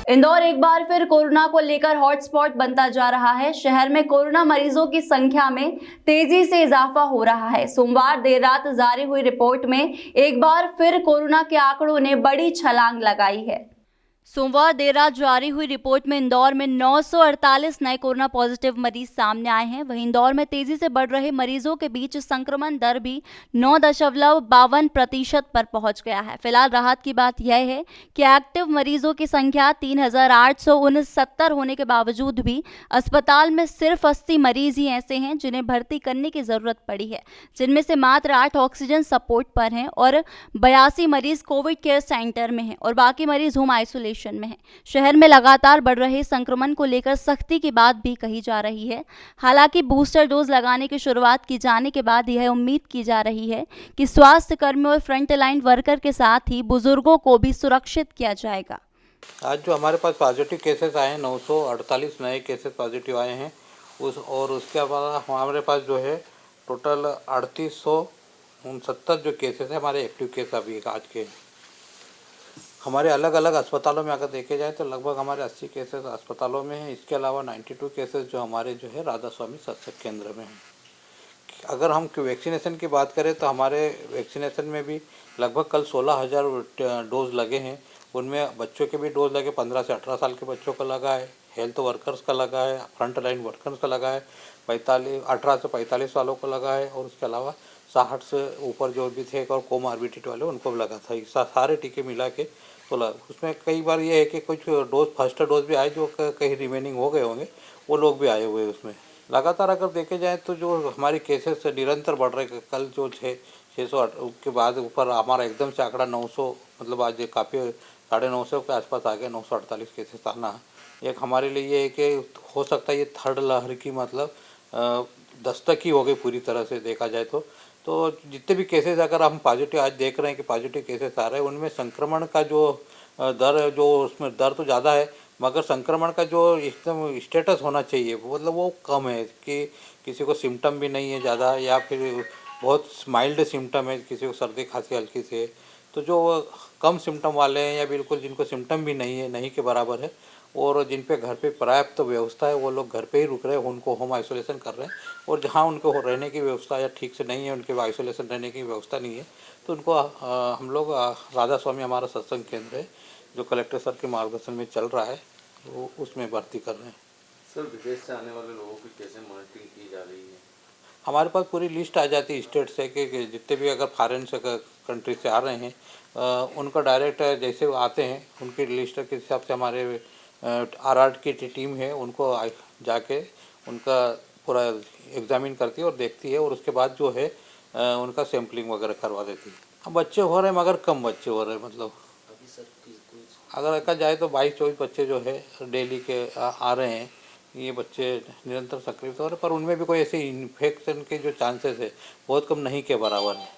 इंदौर एक बार फिर कोरोना को लेकर हॉटस्पॉट बनता जा रहा है। शहर में कोरोना मरीजों की संख्या में तेजी से इजाफा हो रहा है। सोमवार देर रात जारी हुई रिपोर्ट में एक बार फिर कोरोना के आंकड़ों ने बड़ी छलांग लगाई है। सोमवार देर रात जारी हुई रिपोर्ट में इंदौर में 948 नए कोरोना पॉजिटिव मरीज सामने आए हैं। वहीं इंदौर में तेजी से बढ़ रहे मरीजों के बीच संक्रमण दर भी 9.52% पर पहुंच गया है। फिलहाल राहत की बात यह है कि एक्टिव मरीजों की संख्या 3869 होने के बावजूद भी अस्पताल में सिर्फ 80 मरीज ही ऐसे हैं जिन्हें भर्ती करने की जरूरत पड़ी है, जिनमें से मात्र 8 ऑक्सीजन सपोर्ट पर हैं और 82 मरीज कोविड केयर सेंटर में हैं और बाकी मरीज होम आइसोलेशन में है। शहर में लगातार बढ़ रहे संक्रमण को लेकर सख्ती की बात भी कही जा रही है। हालांकि बूस्टर डोज लगाने की शुरुआत की जाने के बाद यह उम्मीद की जा रही है कि स्वास्थ्य कर्मियों और फ्रंट लाइन वर्कर के साथ ही बुजुर्गों को भी सुरक्षित किया जाएगा। आज जो हमारे पास पॉजिटिव केसेस आए हैं, 948 नए केसेस पॉजिटिव आए हैं उसके अलावा हमारे पास जो है टोटल 3869 जो केसेस हैं हमारे एक्टिव केस अभी आज के। हमारे अलग अलग अस्पतालों में अगर देखे जाए तो लगभग हमारे 80 केसेस अस्पतालों में हैं। इसके अलावा 92 केसेस जो हमारे जो है राधा स्वामी सत्संग केंद्र में हैं। अगर हम वैक्सीनेशन की बात करें तो हमारे वैक्सीनेशन में भी लगभग कल 16,000 डोज लगे हैं। उनमें बच्चों के भी डोज लगे, 15 से 18 साल के बच्चों का लगा है, हेल्थ वर्कर्स का लगा है, फ्रंट लाइन वर्कर्स का लगा है, 18 से 45 सालों को लगा है और उसके अलावा 60 से ऊपर जो भी थे और कोमॉर्बिडिटी वाले उनको भी लगा था। सारे टीके मिला के तो उसमें कई बार ये है कि कुछ डोज फर्स्ट डोज भी आए जो कहीं रिमेनिंग हो गए होंगे, वो लोग भी आए हुए उसमें। लगातार अगर देखे जाए तो जो हमारे केसेस निरंतर बढ़ रहे, कल जो 600 के बाद ऊपर हमारा एकदम से आंकड़ा 900 मतलब आज काफ़ी 950 के आसपास आ गया। 948 केसेस आना एक हमारे लिए ये है कि हो सकता है ये थर्ड लहर की मतलब दस्तक ही हो गई पूरी तरह से देखा जाए तो जितने भी केसेस अगर हम पॉजिटिव आज देख रहे हैं कि पॉजिटिव केसेस आ रहे हैं उनमें संक्रमण का जो दर है, जो उसमें दर तो ज़्यादा है मगर संक्रमण का जो एकदम स्टेटस होना चाहिए मतलब वो कम है कि किसी को सिम्टम भी नहीं है ज़्यादा या फिर बहुत माइल्ड सिम्टम है, किसी को सर्दी खांसी हल्की से। तो जो कम सिम्टम वाले हैं या बिल्कुल जिनको सिम्टम भी नहीं है, नहीं के बराबर है और जिन पे घर पे पर्याप्त व्यवस्था है वो लोग घर पे ही रुक रहे हैं, उनको होम आइसोलेशन कर रहे हैं। और जहाँ उनको रहने की व्यवस्था या ठीक से नहीं है, उनके आइसोलेशन रहने की व्यवस्था नहीं है तो उनको हम लोग राधा स्वामी हमारा सत्संग केंद्र है जो कलेक्टर सर के मार्गदर्शन में चल रहा है, वो उसमें भर्ती कर रहे हैं। सर, विदेश से आने वाले लोगों की कैसे मॉनिटरिंग की जा रही है? हमारे पास पूरी लिस्ट आ जाती है स्टेट से कि जितने भी अगर फॉरेन से कंट्री से आ रहे हैं उनका डायरेक्ट जैसे वो आते हैं उनकी लिस्ट के हिसाब से हमारे RRT की टीम है, उनको जाके उनका पूरा एग्जामिन करती है और देखती है और उसके बाद जो है उनका सैम्पलिंग वगैरह करवा देती है। हम बच्चे हो रहे हैं मगर कम बच्चे हो रहे हैं मतलब अगर देखा जाए तो 22-24 बच्चे जो है डेली के आ रहे हैं। ये बच्चे निरंतर सक्रिय हो रहे हैं पर उनमें भी कोई ऐसे इन्फेक्शन के जो चांसेस है बहुत कम, नहीं के बराबर है।